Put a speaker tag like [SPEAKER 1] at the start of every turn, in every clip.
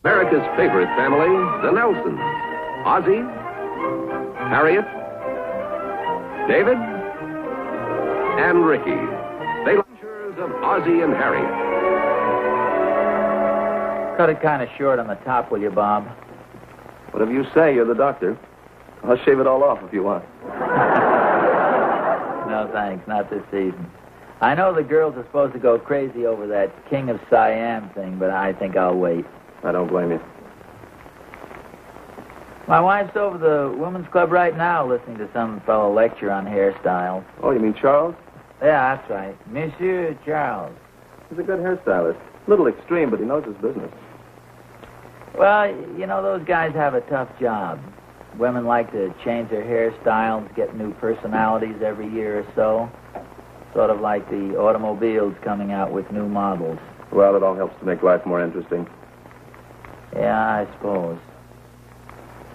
[SPEAKER 1] America's favorite family, the Nelsons. Ozzie, Harriet, David, and Ricky. They lectures of Ozzie and Harriet.
[SPEAKER 2] Cut it kind of short on the top, will you, Bob?
[SPEAKER 3] Whatever you say, you're the doctor. I'll shave it all off if you want.
[SPEAKER 2] No, thanks. Not this season. I know the girls are supposed to go crazy over that King of Siam thing, but I think I'll wait.
[SPEAKER 3] I don't blame you.
[SPEAKER 2] My wife's over the women's club right now listening to some fellow lecture on hairstyles.
[SPEAKER 3] Oh, you mean Charles?
[SPEAKER 2] Yeah, that's right. Monsieur Charles.
[SPEAKER 3] He's a good hairstylist. A little extreme, but he knows his business.
[SPEAKER 2] Well, you know, those guys have a tough job. Women like to change their hairstyles, get new personalities every year or so. Sort of like the automobiles coming out with new models.
[SPEAKER 3] Well, it all helps to make life more interesting.
[SPEAKER 2] Yeah, I suppose.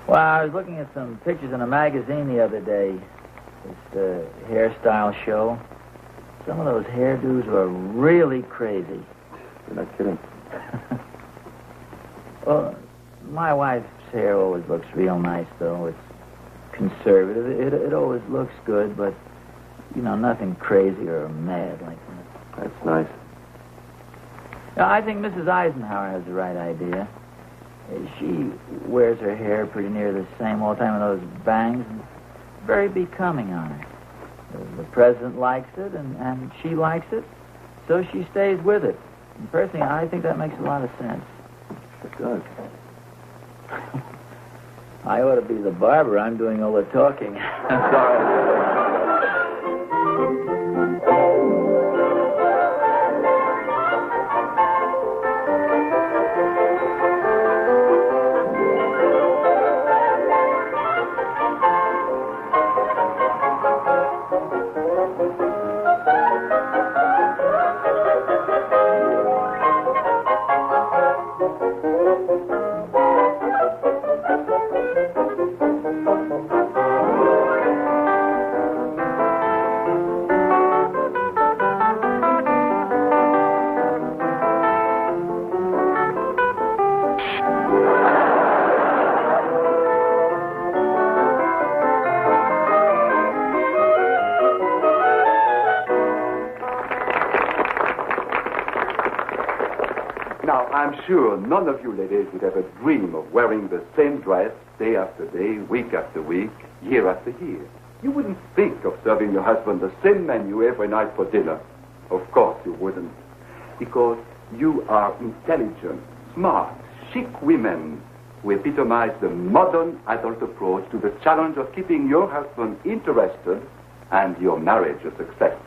[SPEAKER 2] Well, I was looking at some pictures in a magazine the other day. This hairstyle show. Some of those hairdos were really crazy.
[SPEAKER 3] You're not kidding.
[SPEAKER 2] Well, my wife's hair always looks real nice, though. It's conservative. It always looks good, but, you know, nothing crazy or mad like that.
[SPEAKER 3] That's nice.
[SPEAKER 2] Now, I think Mrs. Eisenhower has the right idea. She wears her hair pretty near the same all the time with those bangs, and it's very becoming on her. The president likes it, and she likes it, so she stays with it. And personally, I think that makes a lot of sense.
[SPEAKER 3] It does.
[SPEAKER 2] I ought to be the barber. I'm doing all the talking. I'm sorry.
[SPEAKER 4] Now, I'm sure none of you ladies would ever dream of wearing the same dress day after day, week after week, year after year. You wouldn't think of serving your husband the same menu every night for dinner. Of course you wouldn't. Because you are intelligent, smart, chic women who epitomize the modern adult approach to the challenge of keeping your husband interested and your marriage a success.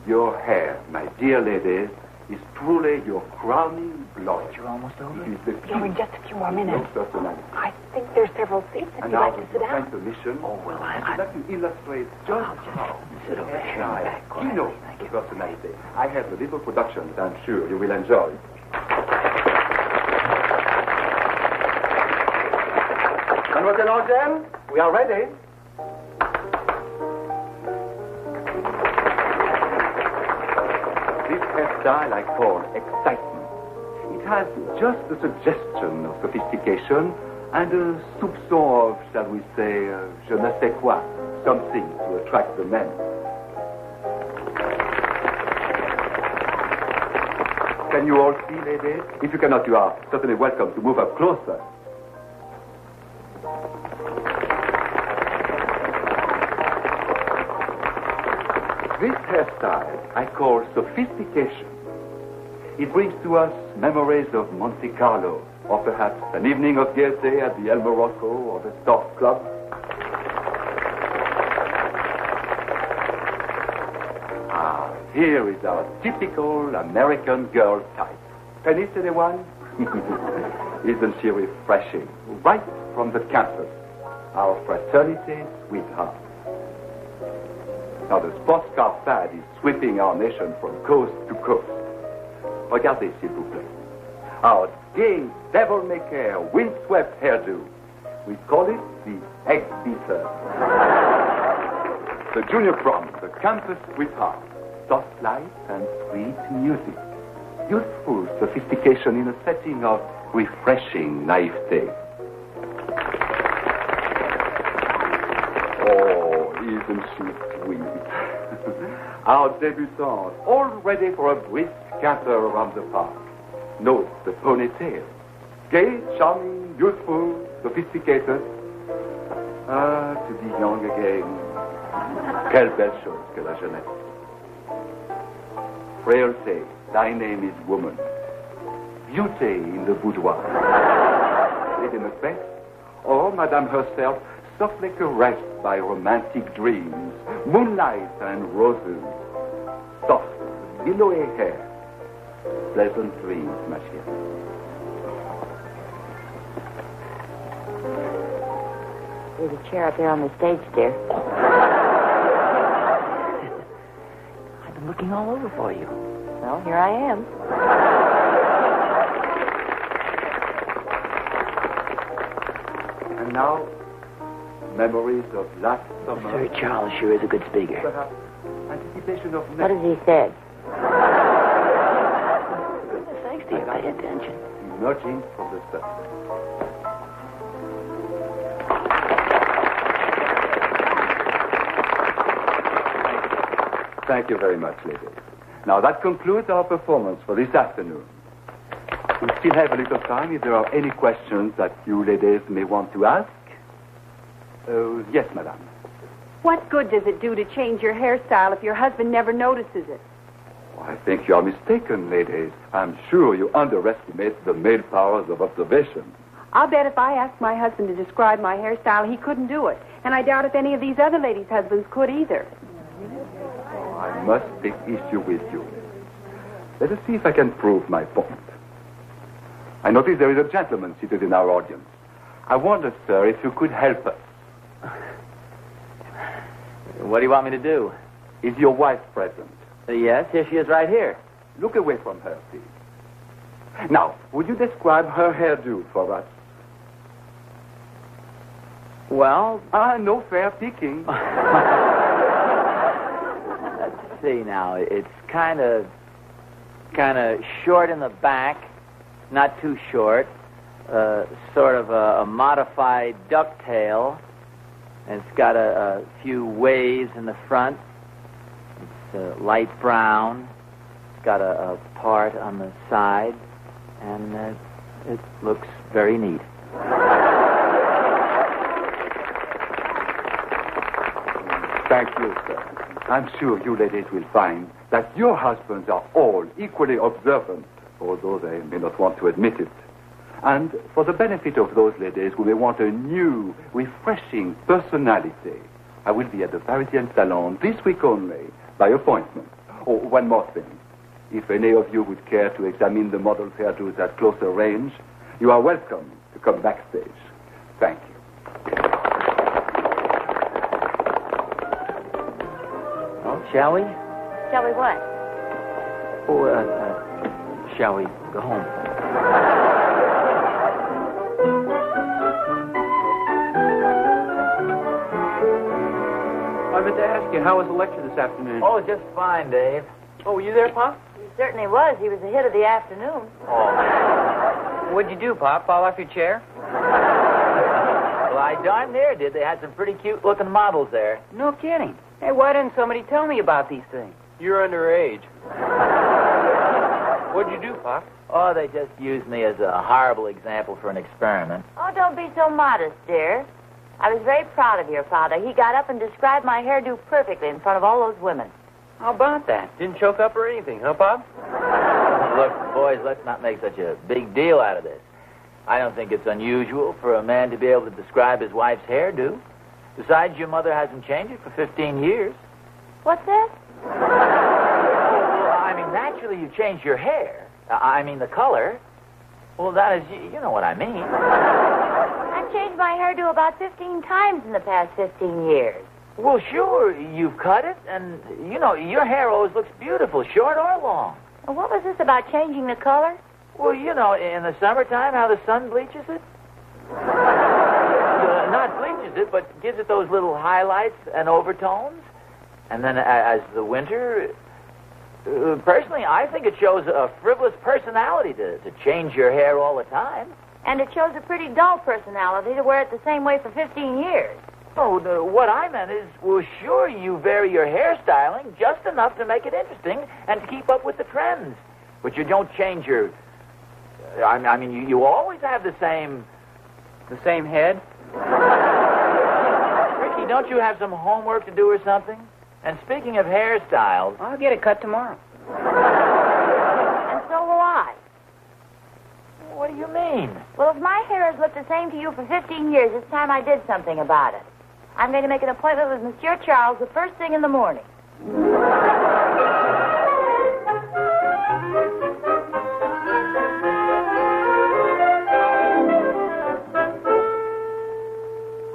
[SPEAKER 4] Your hair, my dear ladies, is truly your crowning glory.
[SPEAKER 2] You're almost over?
[SPEAKER 4] It is the
[SPEAKER 5] You're in just a few more minutes.
[SPEAKER 4] your personality.
[SPEAKER 5] I think there's several seats if
[SPEAKER 4] And
[SPEAKER 5] you'd
[SPEAKER 4] now,
[SPEAKER 5] like to
[SPEAKER 4] with
[SPEAKER 5] sit
[SPEAKER 4] your
[SPEAKER 5] down.
[SPEAKER 4] kind permission,
[SPEAKER 2] Oh, well,
[SPEAKER 4] I'd like to illustrate just how
[SPEAKER 2] sit over here in the back corner.
[SPEAKER 4] you know the personality. I have a little production that I'm sure you will enjoy. Mademoiselle, we are ready. This hairstyle I call excitement. It has just a suggestion of sophistication and a soupçon of, shall we say, je ne sais quoi, something to attract the men. Can you all see, ladies? If you cannot, you are certainly welcome to move up closer. This hairstyle I call sophistication. It brings to us memories of Monte Carlo, or perhaps an evening of gaiety at the El Morocco or the Stork Club. Ah, here is our typical American girl type. Penis, anyone? Isn't she refreshing? Right from the campus. Our fraternity sweetheart. Now, the sports car fad is sweeping our nation from coast to coast. Regardez, s'il vous plaît. Our gay, devil-may-care, windswept hairdo. We call it the egg beater. The junior prom, the campus sweetheart. Soft light and sweet music. Youthful sophistication in a setting of refreshing naivete. Oh, isn't she sweet? Our debutante, all ready for a brisk canter around the park. Note the ponytail. Gay, charming, youthful, sophisticated. Ah, to be young again. Quelle belle chose que la jeunesse. Frailty, thy name is woman. Beauty in the boudoir. Lady Macbeth, or Madame herself, softly caressed by romantic dreams, moonlight and roses, soft, billowy hair. Pleasant dreams, ma chérie.
[SPEAKER 5] There's a chair up there on the stage, dear.
[SPEAKER 2] I've been looking all over for you.
[SPEAKER 5] Well, here I am.
[SPEAKER 4] And now, memories of last summer.
[SPEAKER 2] Sir Charles sure is a good speaker.
[SPEAKER 4] Perhaps anticipation of
[SPEAKER 5] What
[SPEAKER 4] next.
[SPEAKER 5] has he said?
[SPEAKER 2] Goodness sakes, do you pay attention?
[SPEAKER 4] Emerging from the surface. Thank you very much, ladies. Now, that concludes our performance for this afternoon. We still have a little time if there are any questions that you ladies may want to ask. Yes, madame.
[SPEAKER 6] What good does it do to change your hairstyle if your husband never notices it?
[SPEAKER 4] Oh, I think you are mistaken, ladies. I'm sure you underestimate the male powers of observation.
[SPEAKER 6] I'll bet if I asked my husband to describe my hairstyle, he couldn't do it. And I doubt if any of these other ladies' husbands could either.
[SPEAKER 4] I must take issue with you. Let us see if I can prove my point. I notice there is a gentleman seated in our audience. I wonder, sir, if you could help us.
[SPEAKER 2] What do you want me to do?
[SPEAKER 4] Is your wife present?
[SPEAKER 2] Yes, here she is right here.
[SPEAKER 4] Look away from her, please. Now, would you describe her hairdo for us?
[SPEAKER 2] Well,
[SPEAKER 4] No fair picking.
[SPEAKER 2] let's see now. It's kind of short in the back, not too short. Sort of a modified ducktail. And it's got a few waves in the front. It's light brown. It's got a part on the side. And it looks very neat.
[SPEAKER 4] Thank you, sir. I'm sure you ladies will find that your husbands are all equally observant, although they may not want to admit it. And for the benefit of those ladies who may want a new, refreshing personality, I will be at the Parisian Salon this week only, by appointment. Oh, one more thing. If any of you would care to examine the model's hairdos at closer range, you are welcome to come backstage. Thank you.
[SPEAKER 2] Oh, shall we?
[SPEAKER 5] Shall we what?
[SPEAKER 2] Oh, shall we go home?
[SPEAKER 3] I meant to ask you, how was the lecture this afternoon?
[SPEAKER 2] Oh, just fine, Dave.
[SPEAKER 3] Oh, were you there, Pop?
[SPEAKER 5] He certainly was. He was the hit of the afternoon.
[SPEAKER 2] Oh.
[SPEAKER 3] What'd you do, Pop? Fall off your chair?
[SPEAKER 2] Well, I darn near did. They had some pretty cute-looking models there.
[SPEAKER 3] No kidding. Hey, why didn't somebody tell me about these things? You're underage. What'd you do, Pop?
[SPEAKER 2] Oh, they just used me as a horrible example for an experiment.
[SPEAKER 5] Oh, don't be so modest, dear. I was very proud of your father. He got up and described my hairdo perfectly in front of all those women.
[SPEAKER 3] How about that? Didn't choke up or anything, huh, Pop?
[SPEAKER 2] Look, boys, let's not make such a big deal out of this. I don't think it's unusual for a man to be able to describe his wife's hairdo. Besides, your mother hasn't changed it for 15 years.
[SPEAKER 5] What's that?
[SPEAKER 2] Well, I mean, naturally you changed your hair. I mean, the color. Well, that is, you know what I mean.
[SPEAKER 5] I've changed my hairdo about 15 times in the past 15 years.
[SPEAKER 2] Well, sure, you've cut it, and, you know, your hair always looks beautiful, short or long.
[SPEAKER 5] Well, what was this about changing the color?
[SPEAKER 2] Well, you know, in the summertime, how the sun bleaches it. Not bleaches it, but gives it those little highlights and overtones. And then as the winter, Personally, I think it shows a frivolous personality to change your hair all the time.
[SPEAKER 5] And it shows a pretty dull personality to wear it the same way for 15 years.
[SPEAKER 2] Oh, what I meant is, well, sure, you vary your hairstyling just enough to make it interesting and to keep up with the trends. But you don't change your... I mean, you always have the same...
[SPEAKER 7] The same head?
[SPEAKER 2] Ricky, don't you have some homework to do or something? And speaking of hairstyles...
[SPEAKER 7] I'll get it cut tomorrow.
[SPEAKER 5] And so will I.
[SPEAKER 2] What do you mean?
[SPEAKER 5] Well, if my hair has looked the same to you for 15 years, it's time I did something about it. I'm going to make an appointment with Monsieur Charles the first thing in the morning.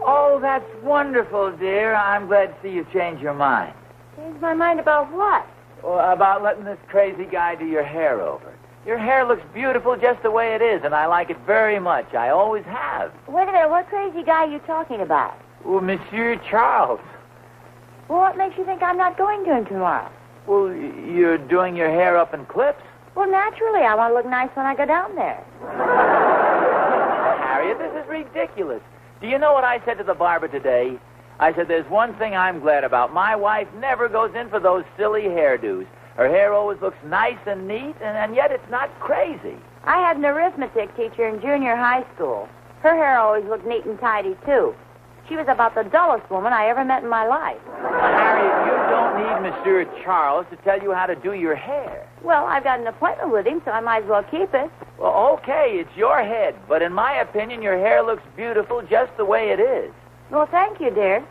[SPEAKER 2] Oh, that's wonderful, dear. I'm glad to see you change your mind.
[SPEAKER 5] Change my mind about what?
[SPEAKER 2] Well, about letting this crazy guy do your hair over. Your hair looks beautiful just the way it is, and I like it very much. I always have.
[SPEAKER 5] Wait a minute, what crazy guy are you talking about?
[SPEAKER 2] Well, Monsieur Charles.
[SPEAKER 5] Well, what makes you think I'm not going to him tomorrow?
[SPEAKER 2] Well, you're doing your hair up in clips.
[SPEAKER 5] Well, naturally, I want to look nice when I go down there.
[SPEAKER 2] Harriet, this is ridiculous. Do you know what I said to the barber today? I said, there's one thing I'm glad about. My wife never goes in for those silly hairdos. Her hair always looks nice and neat, and yet it's not crazy.
[SPEAKER 5] I had an arithmetic teacher in junior high school. Her hair always looked neat and tidy, too. She was about the dullest woman I ever met in my life.
[SPEAKER 2] Harriet, you don't need Monsieur Charles to tell you how to do your hair.
[SPEAKER 5] Well, I've got an appointment with him, so I might as well keep it.
[SPEAKER 2] Well, okay, it's your head, but in my opinion, your hair looks beautiful just the way it is.
[SPEAKER 5] Well, thank you, dear.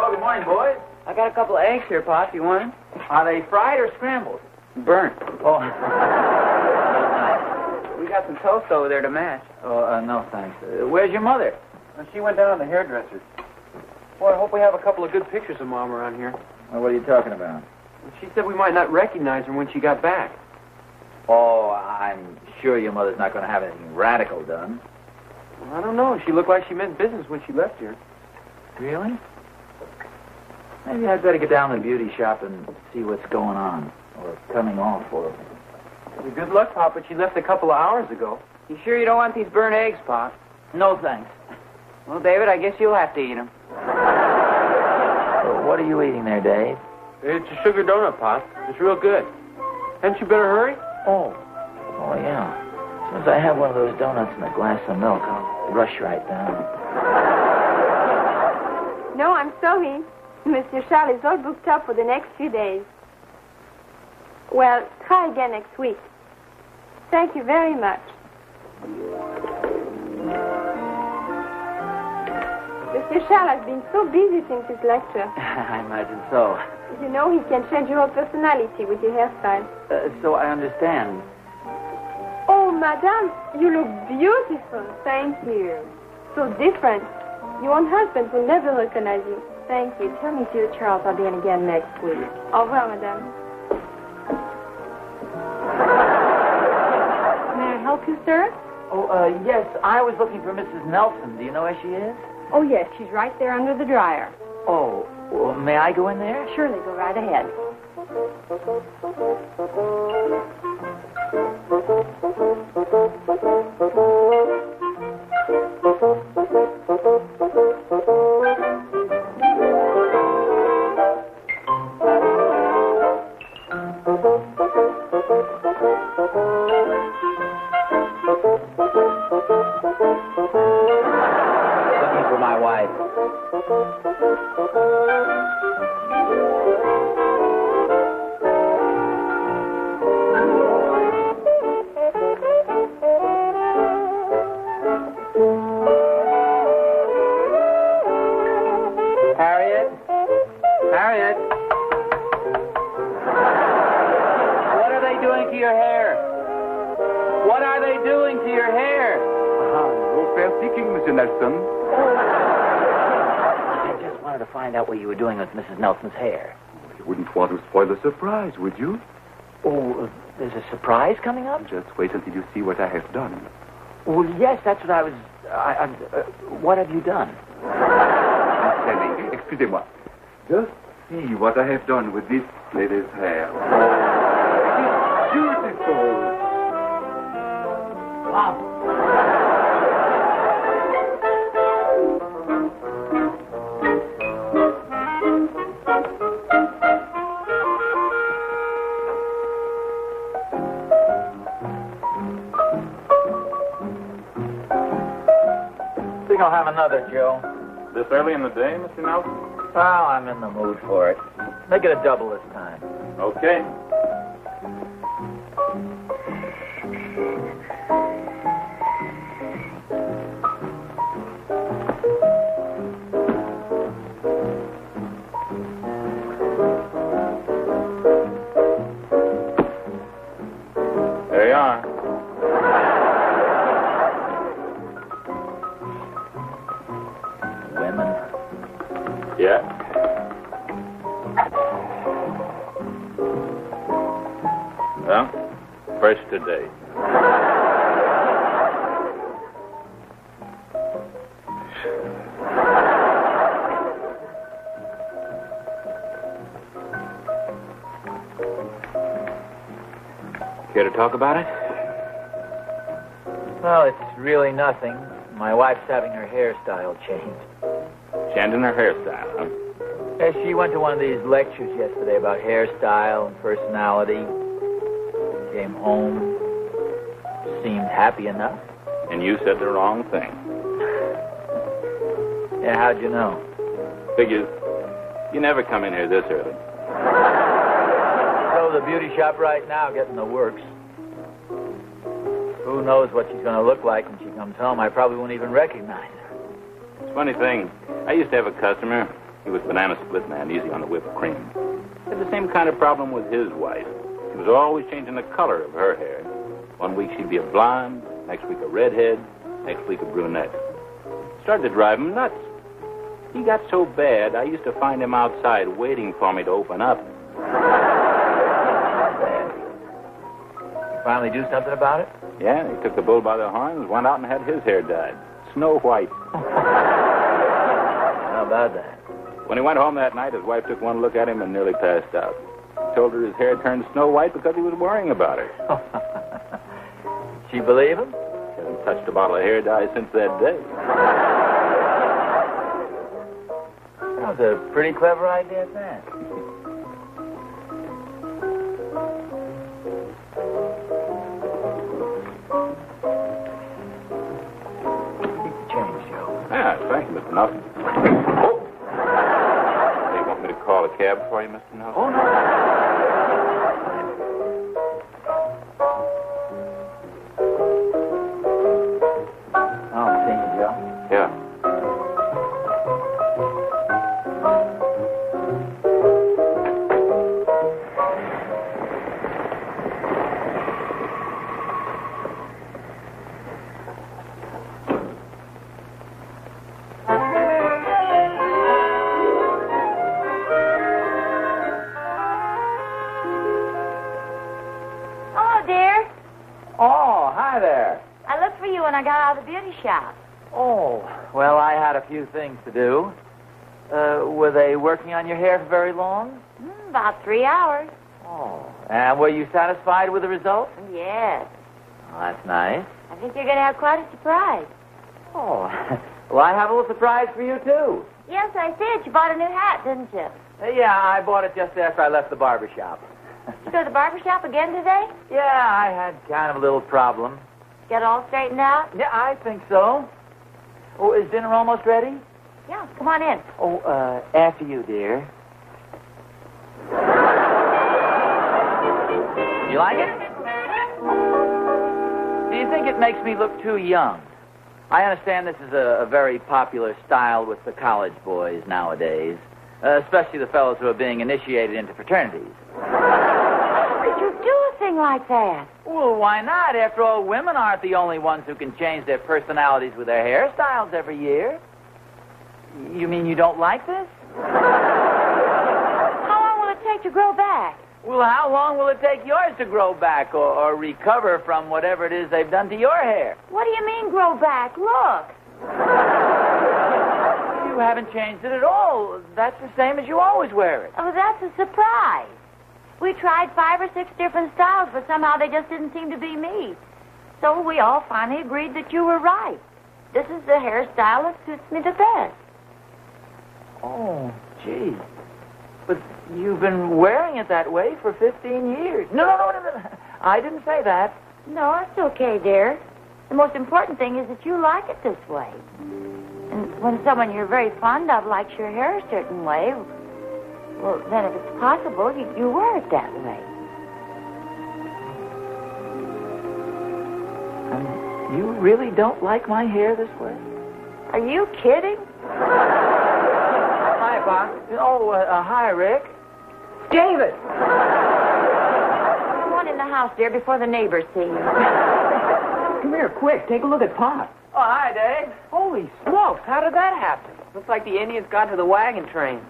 [SPEAKER 2] Good morning, boys.
[SPEAKER 7] I got a couple of eggs here, Pop. You want them?
[SPEAKER 2] Are they fried or scrambled?
[SPEAKER 7] Burnt.
[SPEAKER 2] Oh.
[SPEAKER 7] We got some toast over there to match.
[SPEAKER 2] Oh, no, thanks. Where's your mother?
[SPEAKER 3] She went down to the hairdresser's. Boy, I hope we have a couple of good pictures of Mom around here.
[SPEAKER 2] Well, what are you talking about?
[SPEAKER 3] She said we might not recognize her when she got back.
[SPEAKER 2] Oh, I'm sure your mother's not going to have anything radical done.
[SPEAKER 3] Well, I don't know. She looked like she meant business when she left here.
[SPEAKER 2] Really? Maybe I'd better get down to the beauty shop and see what's going on, or coming off, or...
[SPEAKER 3] Well, good luck, Pop, but she left a couple of hours ago.
[SPEAKER 7] You sure you don't want these burnt eggs, Pop?
[SPEAKER 2] No, thanks.
[SPEAKER 7] Well, David, I guess you'll have to eat them.
[SPEAKER 2] Well, what are you eating there, Dave?
[SPEAKER 3] It's a sugar donut, Pop. It's real good. Hadn't you better hurry?
[SPEAKER 2] Oh, yeah. As soon as I have one of those donuts and a glass of milk, I'll rush right down.
[SPEAKER 6] No, I'm sorry. Monsieur Charles is all booked up for the next few days. Well, try again next week. Thank you very much. Monsieur Charles has been so busy since his lecture.
[SPEAKER 2] I imagine so.
[SPEAKER 6] You know, he can change your whole personality with your hairstyle.
[SPEAKER 2] So I understand.
[SPEAKER 6] Oh, madame, you look beautiful. Thank you. So different. Your own husband will never recognize you. Thank you. Tell Monsieur Charles I'll be in again next week. Au revoir, madame. May I help you, sir?
[SPEAKER 2] Oh, yes, I was looking for Mrs. Nelson. Do you know where she is?
[SPEAKER 6] Oh, yes, she's right there under the dryer.
[SPEAKER 2] Oh, well, may I go in there?
[SPEAKER 5] Surely, go right ahead.
[SPEAKER 2] Looking for my wife.
[SPEAKER 7] Harriet? Harriet? What are they doing to your hair? What are they doing to your hair?
[SPEAKER 4] No fair seeking, Mr. Nelson.
[SPEAKER 2] I just wanted to find out what you were doing with Mrs. Nelson's hair.
[SPEAKER 4] You wouldn't want to spoil the surprise, would you?
[SPEAKER 2] Oh, there's a surprise coming up?
[SPEAKER 4] Just wait until you see what I have done.
[SPEAKER 2] Well, yes, that's what I was... what have you done?
[SPEAKER 4] I'm telling. Excusez-moi. Just see what I have done with this lady's hair. It is beautiful.
[SPEAKER 2] Wow. I think I'll have another, Joe.
[SPEAKER 8] This early in the day, Mr. Nelson?
[SPEAKER 2] Well, I'm in the mood for it. Make it a double this time.
[SPEAKER 8] Okay. There you are.
[SPEAKER 2] Women.
[SPEAKER 8] Yeah. Well, fresh today. Care to talk about it?
[SPEAKER 2] Well, it's really nothing. My wife's having her hairstyle changed.
[SPEAKER 8] Changing her hairstyle, huh?
[SPEAKER 2] She went to one of these lectures yesterday about hairstyle and personality. Came home, seemed happy enough.
[SPEAKER 8] And you said the wrong thing.
[SPEAKER 2] Yeah, how'd you know?
[SPEAKER 8] Figures, you never come in here this early.
[SPEAKER 2] So the beauty shop right now getting the works. Who knows what she's going to look like when she comes home? I probably won't even recognize her.
[SPEAKER 8] It's a funny thing. I used to have a customer. He was banana split man, easy on the whipped cream. Had the same kind of problem with his wife. She was always changing the color of her hair. One week she'd be a blonde, next week a redhead, next week a brunette. Started to drive him nuts. He got so bad, I used to find him outside waiting for me to open up.
[SPEAKER 2] You finally do something about it?
[SPEAKER 8] Yeah, he took the bull by the horns, went out and had his hair dyed. Snow white.
[SPEAKER 2] How about that?
[SPEAKER 8] When he went home that night, his wife took one look at him and nearly passed out. Told her his hair turned snow white because he was worrying about her.
[SPEAKER 2] She believe him?
[SPEAKER 8] She hasn't touched a bottle of hair dye since that day.
[SPEAKER 2] That was a pretty clever idea at that. Keep the change, Joe.
[SPEAKER 8] Yeah, thank you, Mr. Nelson. Oh! You want me to call a cab for you, Mr. Nelson?
[SPEAKER 2] Oh, no. Oh, thank you, Joe.
[SPEAKER 8] Yeah.
[SPEAKER 5] Hello, dear.
[SPEAKER 2] Oh, hi there.
[SPEAKER 5] I looked for you when I got out of the beauty shop.
[SPEAKER 2] Oh, well, I had a few things to do. Were they working on your hair for very long?
[SPEAKER 5] About 3 hours.
[SPEAKER 2] Oh. And were you satisfied with the result?
[SPEAKER 5] Yes.
[SPEAKER 2] Oh, that's nice.
[SPEAKER 5] I think you're going to have quite a surprise.
[SPEAKER 2] Oh. Well, I have a little surprise for you, too.
[SPEAKER 5] Yes, I see it. You bought a new hat, didn't you?
[SPEAKER 2] Yeah, I bought it just after I left the barber shop.
[SPEAKER 5] Did you go to the barber shop again today?
[SPEAKER 2] Yeah, I had kind of a little problem.
[SPEAKER 5] Get all straightened out?
[SPEAKER 2] Yeah, I think so. Oh, is dinner almost ready?
[SPEAKER 5] Yeah, come on in.
[SPEAKER 2] Oh, after you, dear. You like it? Do you think it makes me look too young? I understand this is a very popular style with the college boys nowadays, especially the fellows who are being initiated into fraternities.
[SPEAKER 5] How could you do a thing like that?
[SPEAKER 2] Well, why not? After all, women aren't the only ones who can change their personalities with their hairstyles every year. You mean you don't like this?
[SPEAKER 5] How long will it take to grow back?
[SPEAKER 2] Well, how long will it take yours to grow back or recover from whatever it is they've done to your hair?
[SPEAKER 5] What do you mean grow back? Look.
[SPEAKER 2] You haven't changed it at all. That's the same as you always wear it.
[SPEAKER 5] Oh, that's a surprise. We tried 5 or 6 different styles, but somehow they just didn't seem to be me. So we all finally agreed that you were right. This is the hairstyle that suits me the best.
[SPEAKER 2] Oh, gee. But you've been wearing it that way for 15 years. No. I didn't say that.
[SPEAKER 5] No, it's okay, dear. The most important thing is that you like it this way. And when someone you're very fond of likes your hair a certain way, well, then if it's possible, you wear it that way.
[SPEAKER 2] You really don't like my hair this way?
[SPEAKER 5] Are you kidding?
[SPEAKER 2] Hi, Bob. Oh, hi, Rick.
[SPEAKER 9] David!
[SPEAKER 5] Come on in the house, dear, before the neighbors see you.
[SPEAKER 9] Come here, quick. Take a look at Pop.
[SPEAKER 2] Oh, hi, Dave.
[SPEAKER 9] Holy smokes, how did that happen? Looks like the Indians got to the wagon train.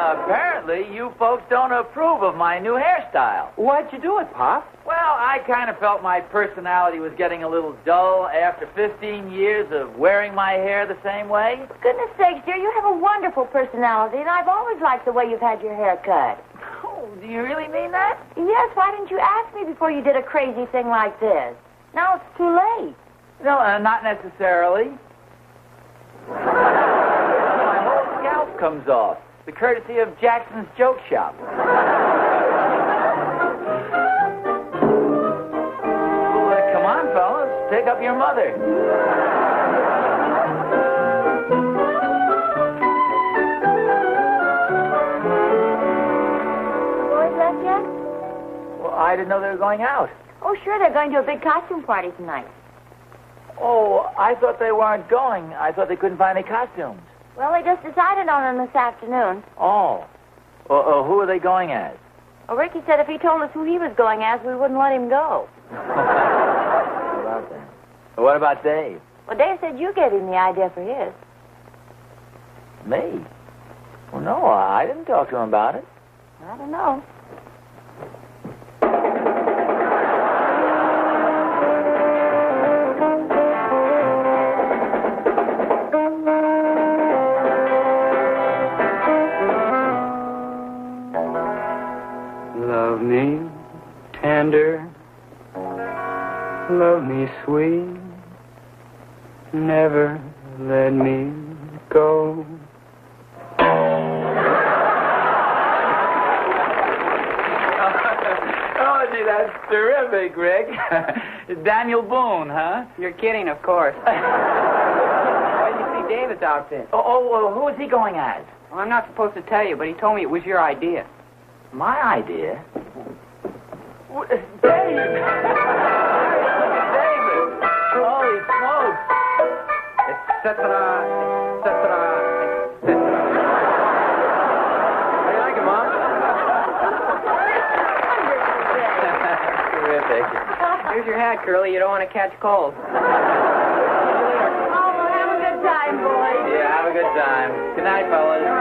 [SPEAKER 2] Apparently, you folks don't approve of my new hairstyle.
[SPEAKER 9] Why'd you do it, Pop?
[SPEAKER 2] Well, I kind of felt my personality was getting a little dull after 15 years of wearing my hair the same way.
[SPEAKER 5] For goodness sakes, dear, you have a wonderful personality, and I've always liked the way you've had your hair cut.
[SPEAKER 2] Oh, do you really mean that?
[SPEAKER 5] Yes, why didn't you ask me before you did a crazy thing like this? Now it's too late.
[SPEAKER 2] No, not necessarily. My whole scalp comes off, the courtesy of Jackson's Joke Shop. Well, come on, fellas, pick up your mother. I didn't know they were going out.
[SPEAKER 5] Oh, sure, they're going to a big costume party tonight.
[SPEAKER 2] Oh, I thought they weren't going. I thought they couldn't find any costumes.
[SPEAKER 5] Well, they just decided on them this afternoon.
[SPEAKER 2] Oh. Who are they going as?
[SPEAKER 5] Well, Ricky said if he told us who he was going as, we wouldn't let him go.
[SPEAKER 2] What about that? What about Dave?
[SPEAKER 5] Well, Dave said you gave him the idea for his.
[SPEAKER 2] Me? Well, no, I didn't talk to him about it.
[SPEAKER 5] I don't know.
[SPEAKER 10] Love me tender, love me sweet, never let me go.
[SPEAKER 2] Oh, gee, that's terrific, Rick. Daniel Boone, huh?
[SPEAKER 9] You're kidding, of course. Why did you see David's outfit?
[SPEAKER 2] Who is he going as?
[SPEAKER 9] Well, I'm not supposed to tell you, but he told me it was your idea.
[SPEAKER 2] My idea? Dave! David! Holy smokes!
[SPEAKER 10] Etc., etc., etc. How do you like it, Mom?
[SPEAKER 2] Terrific.
[SPEAKER 9] Here's your hat, Curly. You don't want to catch cold.
[SPEAKER 5] Oh, well, have a good time, boys.
[SPEAKER 2] Yeah, have a good time. Good night, fellas.